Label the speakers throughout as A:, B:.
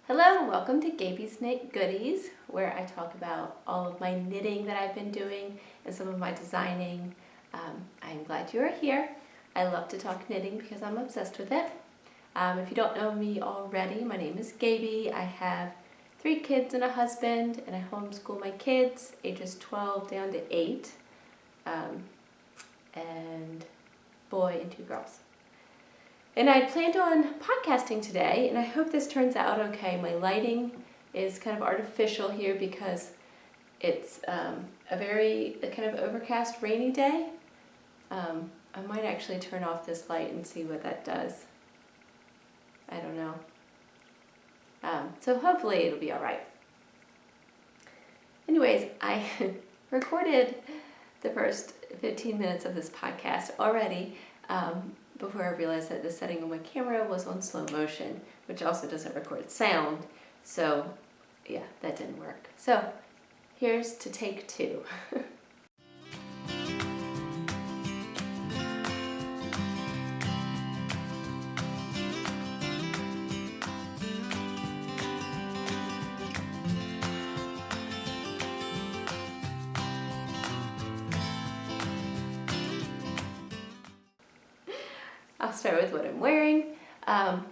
A: Hello and welcome to Gabie's Knit Goodies, where I talk about all of my knitting that I've been doing and some of my designing. I'm glad you are here. I love to talk knitting because I'm obsessed with it. If you don't know me already, my name is Gabie. I have 3 kids and a husband, and I homeschool my kids, ages 12 down to 8, and boy and 2 girls. And I planned on podcasting today, and I hope this turns out okay. My lighting is kind of artificial here because it's a kind of overcast, rainy day. I might actually turn off this light and see what that does. I don't know. So hopefully it'll be all right. Anyways, I recorded the first 15 minutes of this podcast already. Before I realized that the setting on my camera was on slow motion, which also doesn't record sound. So yeah, that didn't work. So here's to take 2. I'll start with what I'm wearing. I'll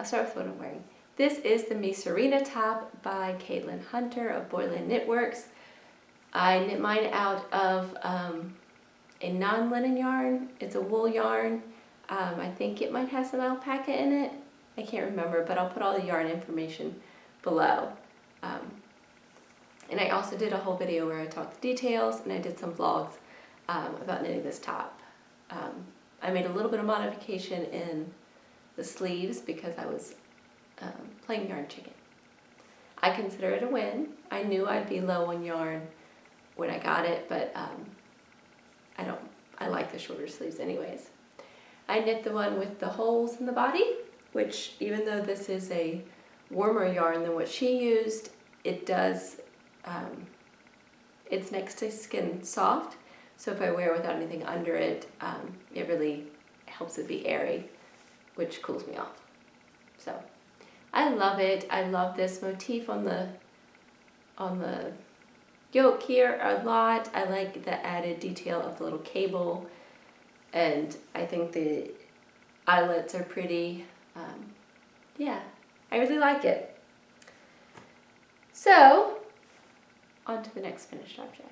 A: start with what I'm wearing. This is the Misurina top by Caitlin Hunter of Boylan Knitworks. I knit mine out of a non-linen yarn. It's a wool yarn. I think it might have some alpaca in it. I can't remember, but I'll put all the yarn information below. And I also did a whole video where I talked the details, and I did some vlogs about knitting this top. I made a little bit of modification in the sleeves because I was playing yarn chicken. I consider it a win. I knew I'd be low on yarn when I got it, but I like the shorter sleeves anyways. I knit the one with the holes in the body, which even though this is a warmer yarn than what she used, it does, it's next to skin soft. So if I wear it without anything under it, it really helps it be airy, which cools me off. So I love it. I love this motif on the yoke here a lot. I like the added detail of the little cable, and I think the eyelets are pretty. Yeah, I really like it. So on to the next finished object.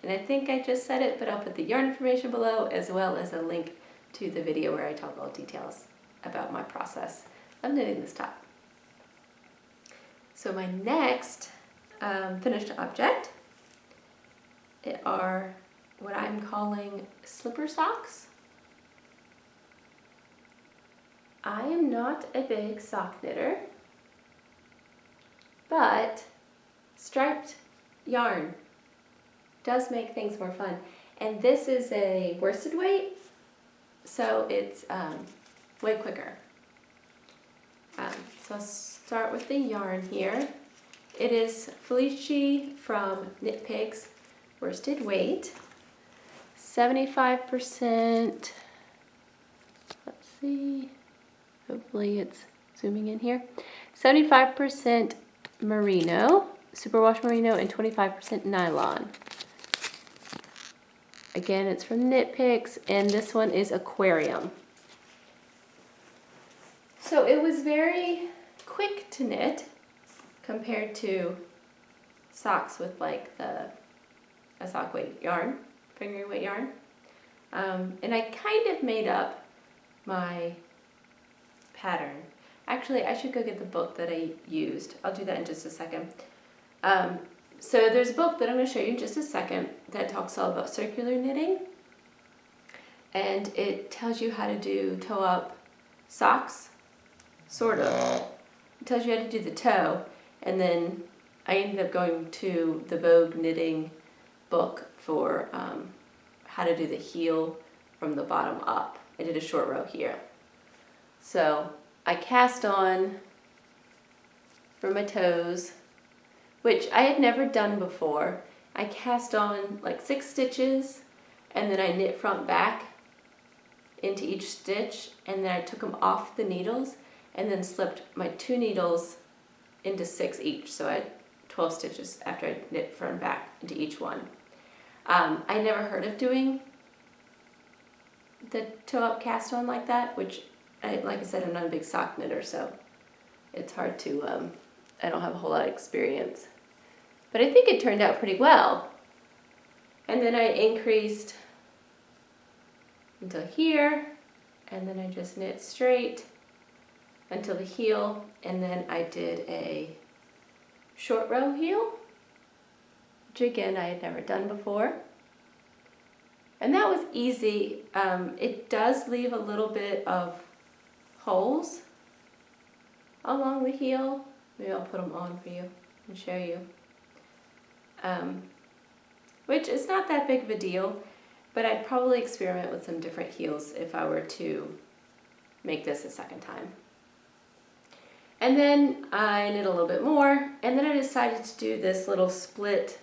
A: And I think I just said it, but I'll put the yarn information below as well as a link to the video where I talk all details about my process of knitting this top. So my next finished object are what I'm calling slipper socks. I am not a big sock knitter, but striped yarn does make things more fun. And this is a worsted weight, so it's way quicker. So I'll start with the yarn here. It is Felici from Knit Pig's worsted weight, 75%, let's see, hopefully it's zooming in here, 75% merino, superwash merino, and 25% nylon. Again, it's from Knit Picks, and this one is Aquarium. So it was very quick to knit compared to socks with like a sock weight yarn, finger weight yarn. And I kind of made up my pattern. Actually, I should go get the book that I used. I'll do that in just a second. So there's a book that I'm going to show you in just a second that talks all about circular knitting, and it tells you how to do toe-up socks, sort of. It tells you how to do the toe, and then I ended up going to the Vogue knitting book for how to do the heel from the bottom up. I did a short row here. So I cast on for my toes, which I had never done before. I cast on like 6 stitches, and then I knit front back into each stitch, and then I took them off the needles and then slipped my 2 needles into 6 each. So I had 12 stitches after I knit front and back into each one. I never heard of doing the toe up cast on like that, which like I said, I'm not a big sock knitter, so it's hard to, I don't have a whole lot of experience. But I think it turned out pretty well. And then I increased until here, and then I just knit straight until the heel, and then I did a short row heel, which again I had never done before. And that was easy. It does leave a little bit of holes along the heel. Maybe I'll put them on for you and show you. Which is not that big of a deal, but I'd probably experiment with some different heels if I were to make this a second time. And then I knit a little bit more, and then I decided to do this little split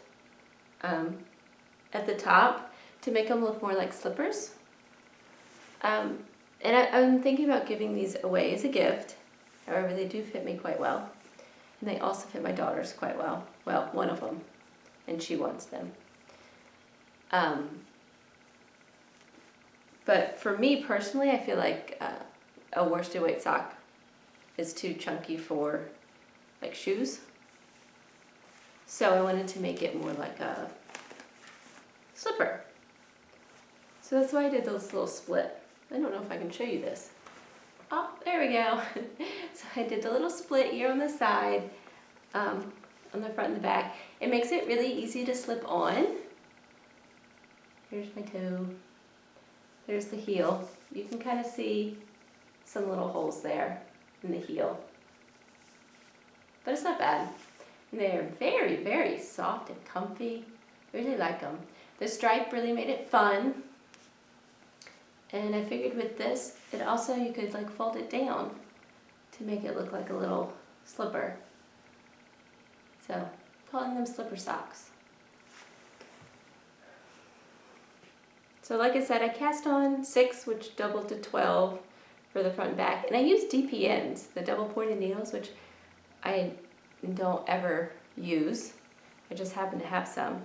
A: at the top to make them look more like slippers. And I'm thinking about giving these away as a gift. However, they do fit me quite well. And they also fit my daughters quite well. Well, one of them, and she wants them. But for me personally, I feel like a worsted weight sock is too chunky for like shoes. So I wanted to make it more like a slipper. So that's why I did this little split. I don't know if I can show you this. Oh, there we go. So I did the little split here on the side, on the front and the back. It makes it really easy to slip on. Here's my toe. There's the heel. You can kind of see some little holes there in the heel. But it's not bad. And they're very, very soft and comfy. I really like them. The stripe really made it fun. And I figured with this, it also, you could like fold it down to make it look like a little slipper. So, calling them slipper socks. So like I said, I cast on 6, which doubled to 12 for the front and back. And I used DPNs, the double pointed needles, which I don't ever use. I just happen to have some.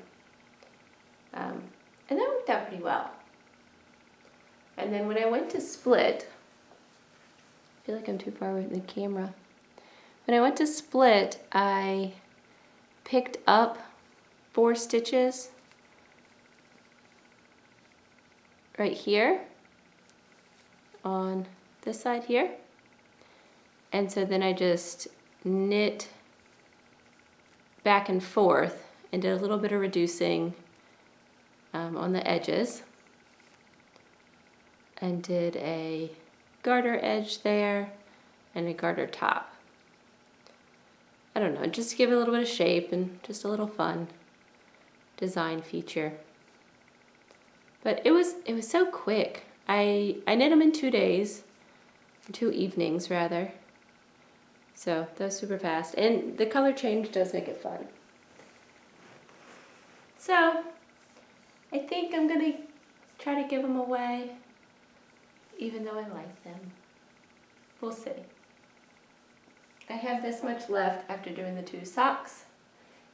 A: And that worked out pretty well. And then when I went to split, I feel like I'm too far away from the camera. When I went to split, I picked up 4 stitches right here on this side here. And so then I just knit back and forth and did a little bit of reducing on the edges. And did a garter edge there and a garter top. I don't know, just to give it a little bit of shape and just a little fun design feature. But it was so quick. I knit them in 2 days, 2 evenings rather. So that was super fast. And the color change does make it fun. So I think I'm gonna try to give them away, even though I like them. We'll see. I have this much left after doing the 2 socks,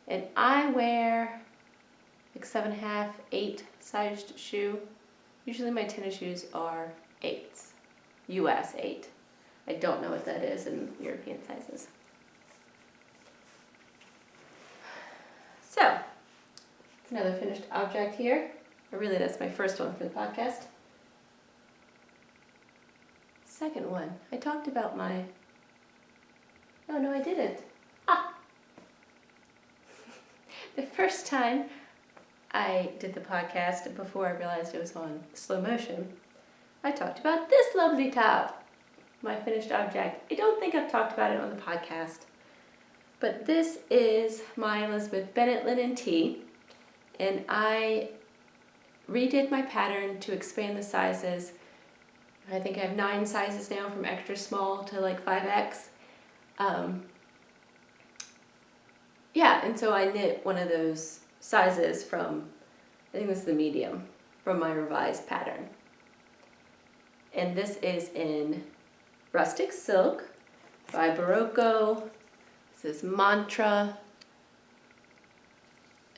A: and I wear like 7.5, 8 sized shoe. Usually my tennis shoes are 8s, US 8. I don't know what that is in European sizes. So, it's another finished object here. Or really, that's my first one for the podcast. Second one, I talked about my, oh no I didn't. The first time I did the podcast, before I realized it was on slow motion, I talked about this lovely top, my finished object. I don't think I've talked about it on the podcast, but this is my Elizabeth Bennett linen tee, and I redid my pattern to expand the sizes. I think I have 9 sizes now, from extra small to like 5X. Yeah, and so I knit one of those sizes from, I think this is the medium, from my revised pattern. And this is in Rustic silk, by Berroco. This is Mantra.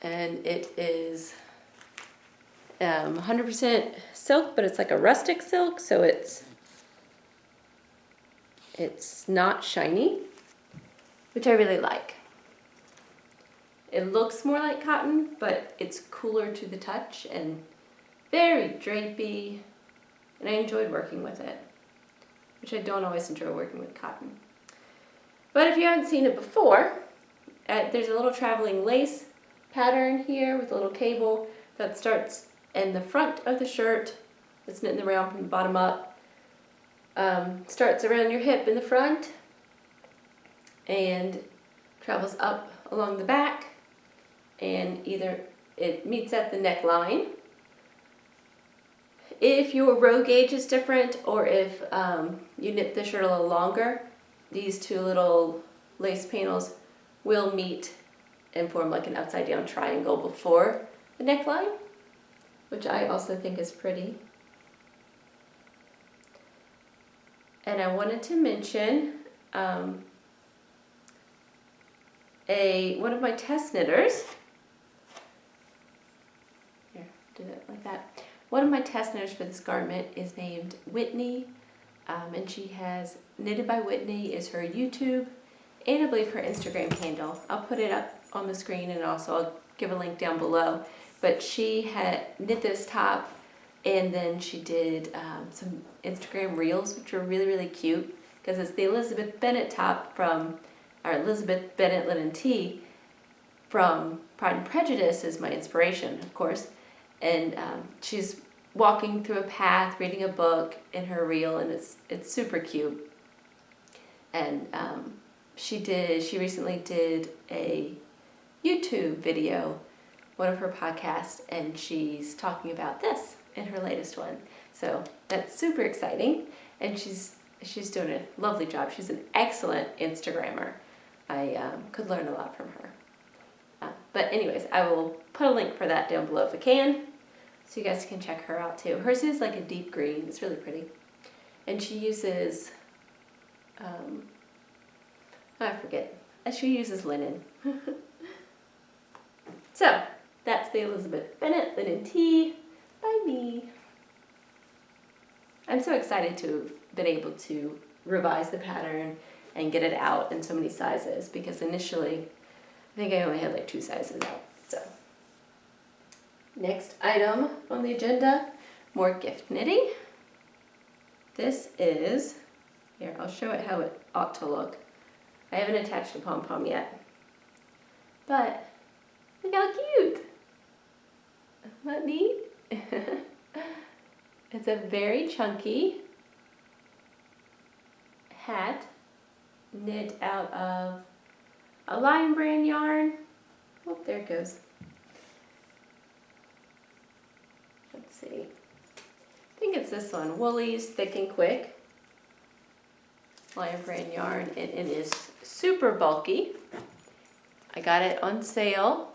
A: And it is 100% silk, but it's like a rustic silk, so it's not shiny, which I really like. It looks more like cotton, but it's cooler to the touch and very drapey, and I enjoyed working with it, which I don't always enjoy working with cotton. But if you haven't seen it before, there's a little traveling lace pattern here with a little cable that starts in the front of the shirt. It's knitting around from the bottom up. Starts around your hip in the front and travels up along the back, and either it meets at the neckline. If your row gauge is different, or if you knit the shirt a little longer, these two little lace panels will meet and form like an upside down triangle before the neckline, which I also think is pretty. And I wanted to mention one of my test knitters. Here, do that like that. One of my test knitters for this garment is named Whitney, and she has Knitted by Whitney is her YouTube, and I believe her Instagram handle. I'll put it up on the screen, and also I'll give a link down below. But she had knit this top, and then she did some Instagram reels, which were really, really cute, because it's the Elizabeth Bennett top from, or Elizabeth Bennett Linen Tee from Pride and Prejudice is my inspiration, of course. And she's walking through a path, reading a book in her reel, and it's super cute. And she recently did a YouTube video, one of her podcasts, and she's talking about this in her latest one. So that's super exciting, and she's doing a lovely job. She's an excellent Instagrammer. I could learn a lot from her. But anyways, I will put a link for that down below if I can, so you guys can check her out too. Hers is like a deep green. It's really pretty. And she uses, I forget. She uses linen. So, that's the Elizabeth Bennett Linen Tee by me. I'm so excited to have been able to revise the pattern and get it out in so many sizes, because initially I think I only had like 2 sizes out. So, next item on the agenda, more gift knitting. This is, here, I'll show it how it ought to look. I haven't attached a pom-pom yet, but look how cute. Isn't that neat? It's a very chunky hat knit out of a Lion brand yarn. Oh, there it goes. Let's see. I think it's this one, Woolies Thick and Quick. Lion brand yarn, and it is super bulky. I got it on sale.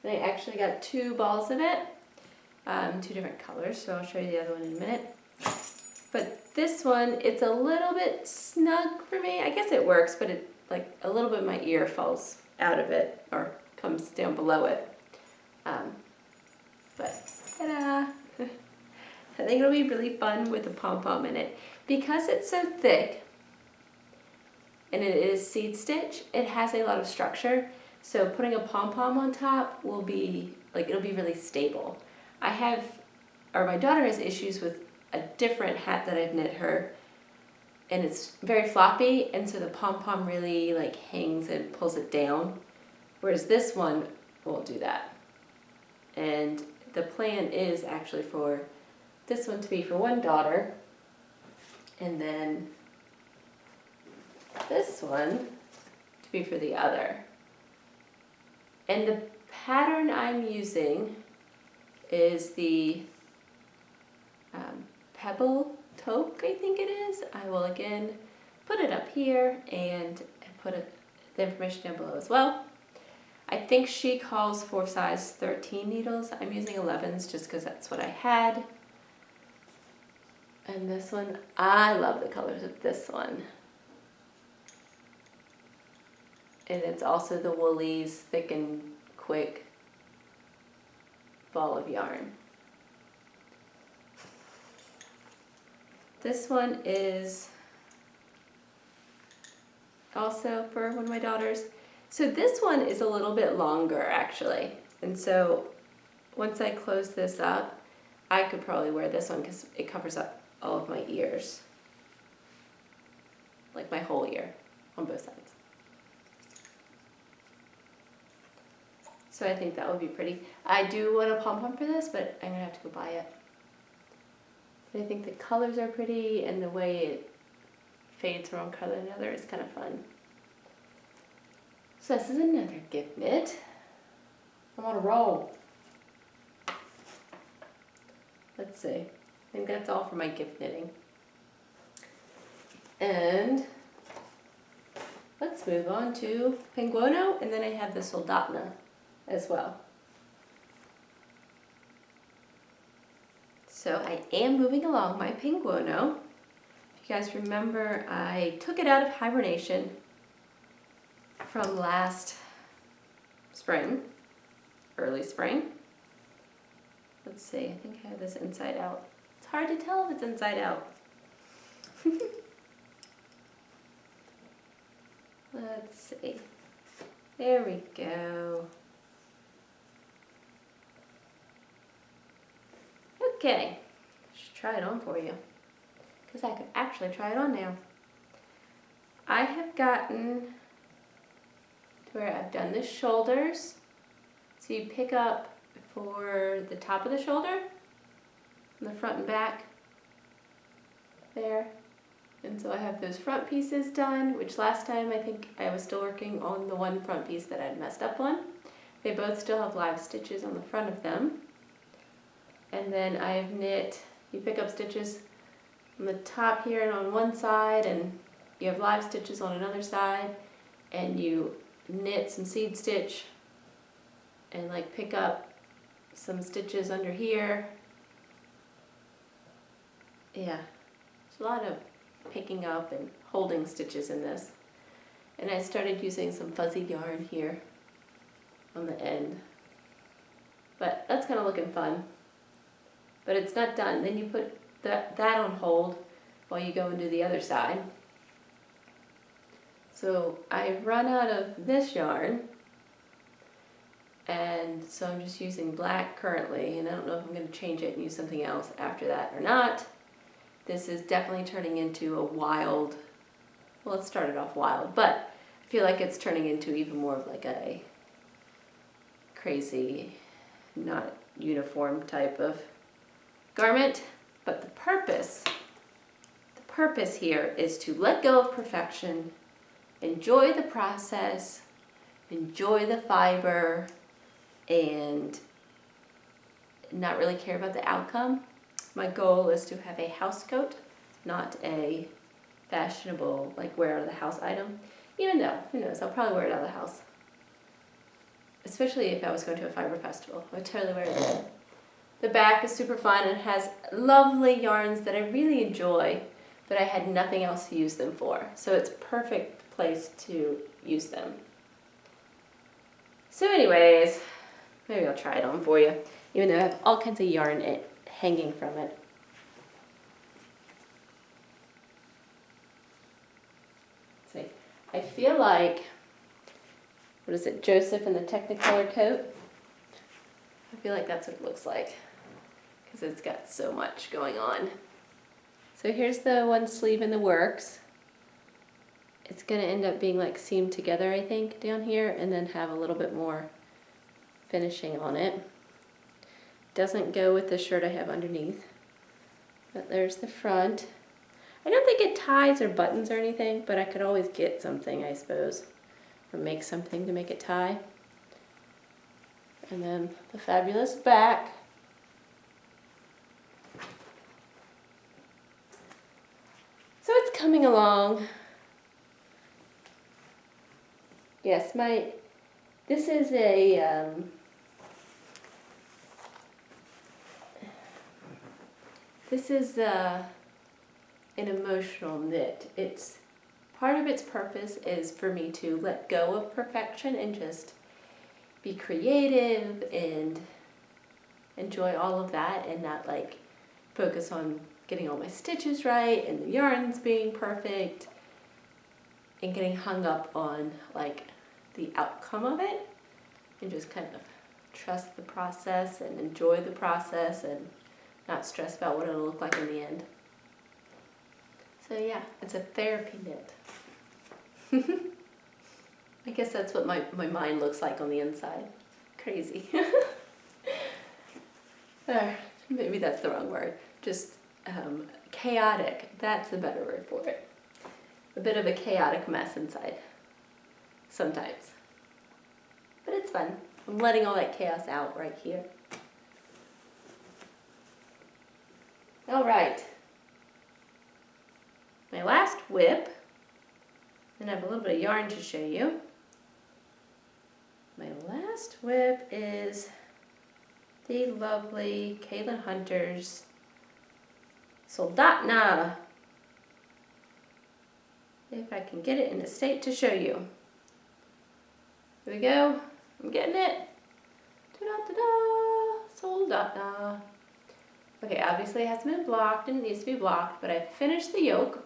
A: And I actually got 2 balls of it, 2 different colors, so I'll show you the other one in a minute. But this one, it's a little bit snug for me. I guess it works, but it, like, a little bit of my ear falls out of it, or comes down below it. But, ta-da! I think it'll be really fun with a pom-pom in it. Because it's so thick, and it is seed stitch, it has a lot of structure. So putting a pom-pom on top will be, like, it'll be really stable. My daughter has issues with a different hat that I've knit her, and it's very floppy, and so the pom-pom really, like, hangs and pulls it down, whereas this one won't do that. And the plan is actually for this one to be for one daughter, and then this one to be for the other. And the pattern I'm using is the Pebble Toque, I think it is. I will again put it up here and put the information down below as well. I think she calls for size 13 needles. I'm using 11s just because that's what I had. And this one, I love the colors of this one. And it's also the Woolies Thick and Quick ball of yarn. This one is also for one of my daughters. So this one is a little bit longer actually. And so once I close this up, I could probably wear this one because it covers up all of my ears. Like my whole ear on both sides. So I think that would be pretty. I do want a pom-pom for this, but I'm gonna have to go buy it. I think the colors are pretty and the way it fades from one color to another is kind of fun. So this is another gift knit. I'm on a roll. Let's see. I think that's all for my gift knitting. And let's move on to Penguono, and then I have the Soldotna as well. So I am moving along my Penguono. If you guys remember, I took it out of hibernation from last spring, early spring. Let's see, I think I have this inside out. It's hard to tell if it's inside out. Let's see. There we go. Okay, let's try it on for you, because I could actually try it on now. I have gotten to where I've done the shoulders. So you pick up for the top of the shoulder, and the front and back there. And so I have those front pieces done, which last time I think I was still working on the one front piece that I'd messed up on. They both still have live stitches on the front of them. And then I've knit, you pick up stitches on the top here and on one side, and you have live stitches on another side, and you knit some seed stitch and like pick up some stitches under here. Yeah, there's a lot of picking up and holding stitches in this. And I started using some fuzzy yarn here on the end. But that's kind of looking fun. But it's not done. Then you put that on hold while you go and do the other side. So I've run out of this yarn, and so I'm just using black currently, and I don't know if I'm going to change it and use something else after that or not. This is definitely turning into a wild, well, it started off wild, but I feel like it's turning into even more of like a crazy, not uniform type of garment. But the purpose here is to let go of perfection, enjoy the process, enjoy the fiber, and not really care about the outcome. My goal is to have a house coat, not a fashionable, like wear out of the house item. Even though, who knows, I'll probably wear it out of the house. Especially if I was going to a fiber festival. I would totally wear it then. The back is super fun and has lovely yarns that I really enjoy, but I had nothing else to use them for. So it's a perfect place to use them. So anyways, maybe I'll try it on for you, even though I have all kinds of yarn hanging from it. Let's see, I feel like, what is it, Joseph in the Technicolor coat? I feel like that's what it looks like, because it's got so much going on. So here's the one sleeve in the works. It's going to end up being like seamed together, I think, down here, and then have a little bit more finishing on it. Doesn't go with the shirt I have underneath. But there's the front. I don't think it ties or buttons or anything, but I could always get something, I suppose, or make something to make it tie. And then the fabulous back. So it's coming along. Yes, this is a, an emotional knit. It's part of its purpose is for me to let go of perfection and just be creative and enjoy all of that, and not like focus on getting all my stitches right and the yarns being perfect and getting hung up on like the outcome of it, and just kind of trust the process and enjoy the process and not stress about what it'll look like in the end. So yeah, it's a therapy knit. I guess that's what my mind looks like on the inside. Crazy. Maybe that's the wrong word. Just chaotic. That's the better word for it. A bit of a chaotic mess inside. Sometimes. But it's fun. I'm letting all that chaos out right here. All right. My last whip. And I have a little bit of yarn to show you. My last whip is the lovely Caitlin Hunter's Soldotna. If I can get it in a state to show you. Here we go. I'm getting it. Da-da-da-da. Soldotna. Okay, obviously it hasn't been blocked and it needs to be blocked, but I finished the yoke.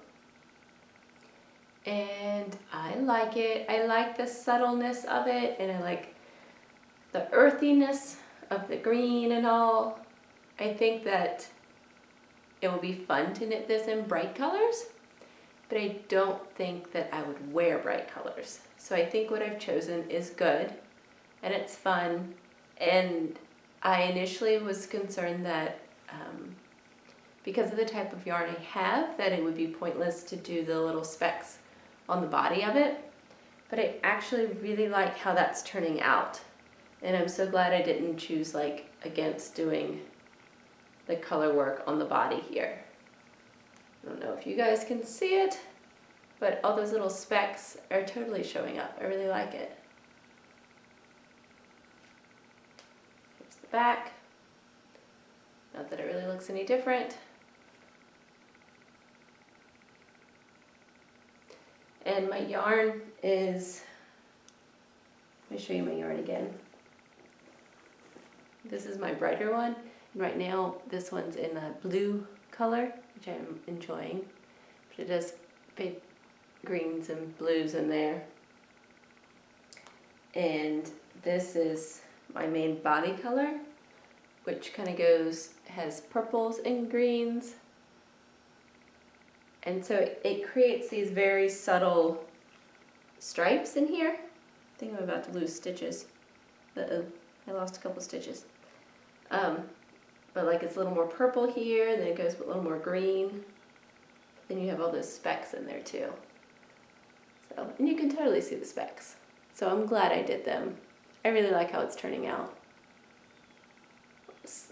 A: And I like it. I like the subtleness of it, and I like the earthiness of the green and all. I think that it will be fun to knit this in bright colors, but I don't think that I would wear bright colors. So I think what I've chosen is good, and it's fun. And I initially was concerned that because of the type of yarn I have, that it would be pointless to do the little specks on the body of it. But I actually really like how that's turning out. And I'm so glad I didn't choose like against doing the color work on the body here. I don't know if you guys can see it, but all those little specks are totally showing up. I really like it. Here's the back. Not that it really looks any different. And my yarn is, let me show you my yarn again. This is my brighter one. And right now, this one's in a blue color, which I'm enjoying. But it does big greens and blues in there. And this is my main body color, which kind of has purples and greens. And so it creates these very subtle stripes in here. I think I'm about to lose stitches. Uh-oh, I lost a couple stitches. But like it's a little more purple here, then it goes with a little more green. Then you have all those specks in there too. So, and you can totally see the specks. So I'm glad I did them. I really like how it's turning out.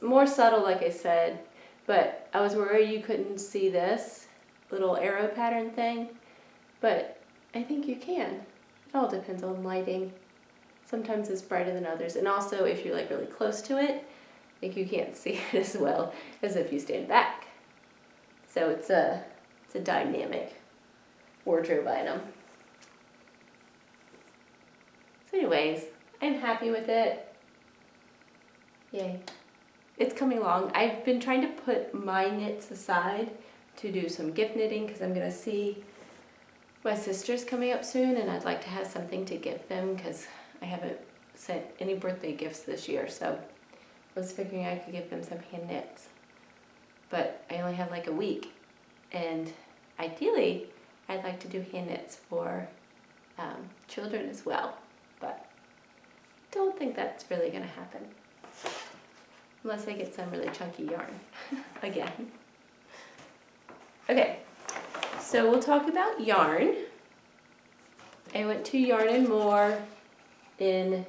A: More subtle, like I said, but I was worried you couldn't see this little arrow pattern thing, but I think you can. It all depends on lighting. Sometimes it's brighter than others, and also if you're like really close to it, like you can't see it as well as if you stand back. So it's a dynamic wardrobe item. So anyways, I'm happy with it. Yay. It's coming along. I've been trying to put my knits aside to do some gift knitting because I'm going to see my sister's coming up soon, and I'd like to have something to give them because I haven't sent any birthday gifts this year, so I was figuring I could give them some hand knits. But I only have like a week, and ideally I'd like to do hand knits for children as well, but I don't think that's really going to happen unless I get some really chunky yarn again. Okay, so we'll talk about yarn. I went to Yarn & More in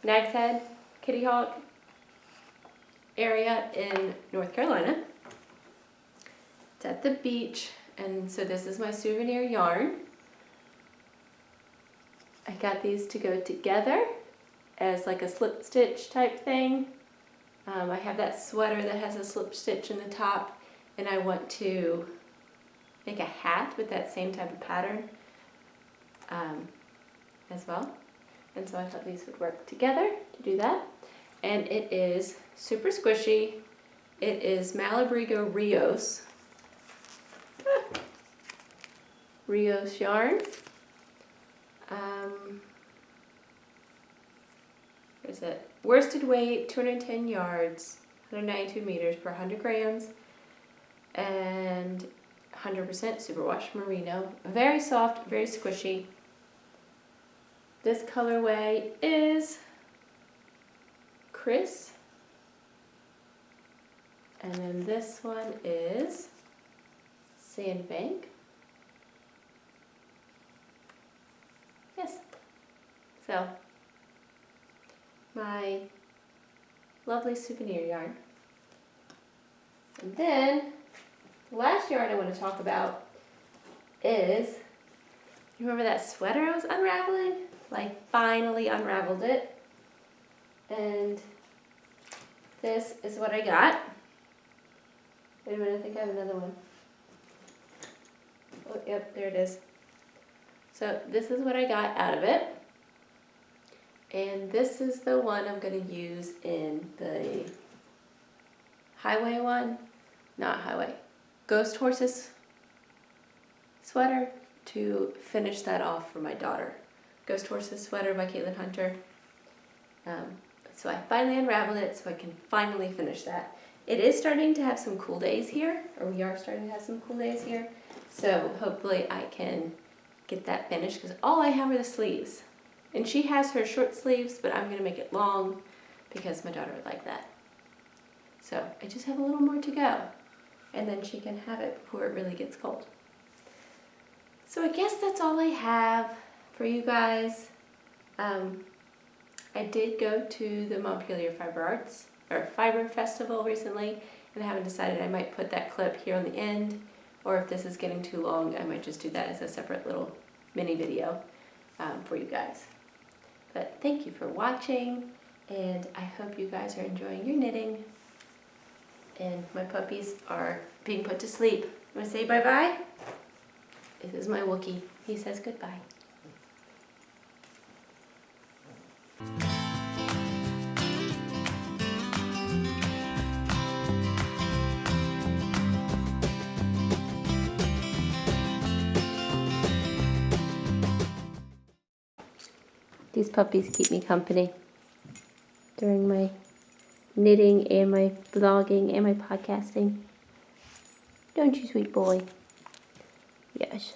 A: Nag's Head, Kitty Hawk area in North Carolina. It's at the beach, and so this is my souvenir yarn. I got these to go together as like a slip stitch type thing. I have that sweater that has a slip stitch in the top, and I want to make a hat with that same type of pattern as well. And so I thought these would work together to do that. And it is super squishy. It is Malabrigo Rios. Rios yarn. There's it. Worsted weight, 210 yards, 192 meters per 100 grams, and 100% superwash merino. Very soft, very squishy. This colorway is Chris. And then this one is Sandbank. Yes. So, my lovely souvenir yarn. And then, the last yarn I want to talk about is, you remember that sweater I was unraveling? Like, finally unraveled it. And this is what I got. Wait a minute, I think I have another one. Oh, yep, there it is. So this is what I got out of it. And this is the one I'm going to use in the highway one. Not highway. Ghost Horses sweater to finish that off for my daughter. Ghost Horses sweater by Caitlin Hunter. So I finally unraveled it so I can finally finish that. It is starting to have some cool days here, or we are starting to have some cool days here. So hopefully I can get that finished because all I have are the sleeves. And she has her short sleeves, but I'm going to make it long because my daughter would like that. So I just have a little more to go. And then she can have it before it really gets cold. So I guess that's all I have for you guys. I did go to the Montpelier Fiber Festival recently, and I haven't decided. I might put that clip here on the end, or if this is getting too long, I might just do that as a separate little mini video for you guys. But thank you for watching, and I hope you guys are enjoying your knitting. And my puppies are being put to sleep. I'm going to say bye-bye. This is my Wookie. He says goodbye. These puppies keep me company during my knitting and my vlogging and my podcasting. Don't you, sweet boy? Yes.